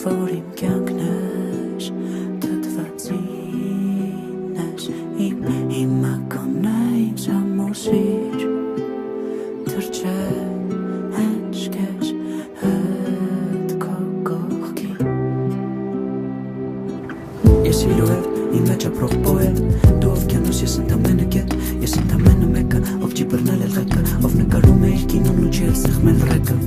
For իմ կյանքն ես թթվածին ես հիմա կոնա ինձ ամուսիր թրջե հեչքես հետ քո կողքին Ես իլուհետ իմ մեջ ապրող պոետ դու օվկիանոս ես ընդամենը կետ ես ընդամենը մեկը ով չի բռնել էլ ղեկը ով նկարում է իր կինոն ու չի էլ սեղմել ռեկը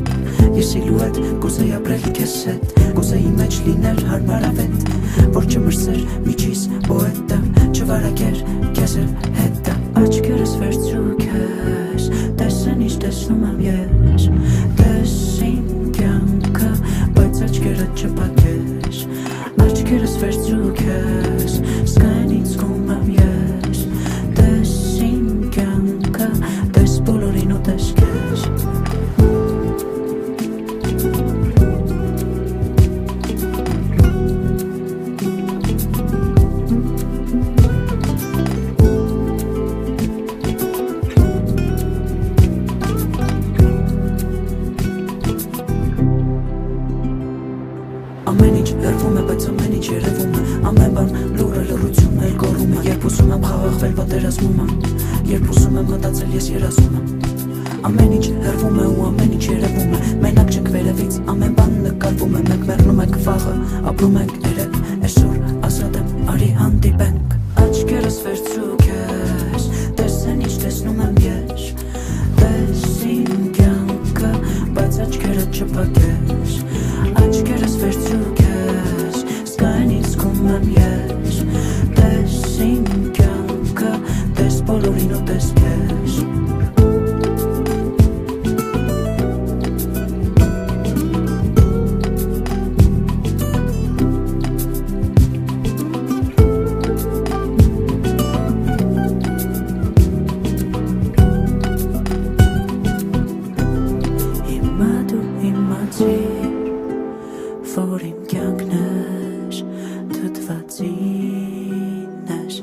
Ես իլուհետ կուզեի ապրել քեզ հետ Կուզեի մեջ լիներ հարմարավետ Որ չմրսեր միջիս պոետը Չվարակեր քեզ էլ հետը Աչքերս վերցրու քեզ Տեսեն ինչ տեսնում եմ ես Տես իմ կյանքը Բայց աչքերդ չպատես Աչքերս վերցրու քեզ Սկայն ինձ զգում եմ ես Տես իմ կյանքը Տես բոլորին ու տես քեզ Ամեն ինչ հերվում է, բայց ամեն ինչ երևում է Ամեն բան լուրը լռություն էլ գոռում է Երբ ուզում եմ խաղաղվել պատերազմում եմ Երբ ուզում եմ մտածել ես երազում եմ Ամեն ինչ հերվում է ու ամեն ինչ երևում է Մենակ չենք վերևից, ամեն բան նկարվում է Մենք մեռնում ենք վաղը, ապրում ենք երեկ Այսօր ազատ եմ, արի հանդիպենք Աչքերս վերցրու քեզ Տեսեն ինչ տեսնում եմ ես Տես իմ կյանքը, բայց աչքերդ չպատես Աչքերս վերցրու քեզ Սկայն ինձ զգում եմ ես Տես իմ կյանքը Տես բոլորին ու տես քեզ Հիմա դու իմացիր For իմ կյանքն ես թթվածին ես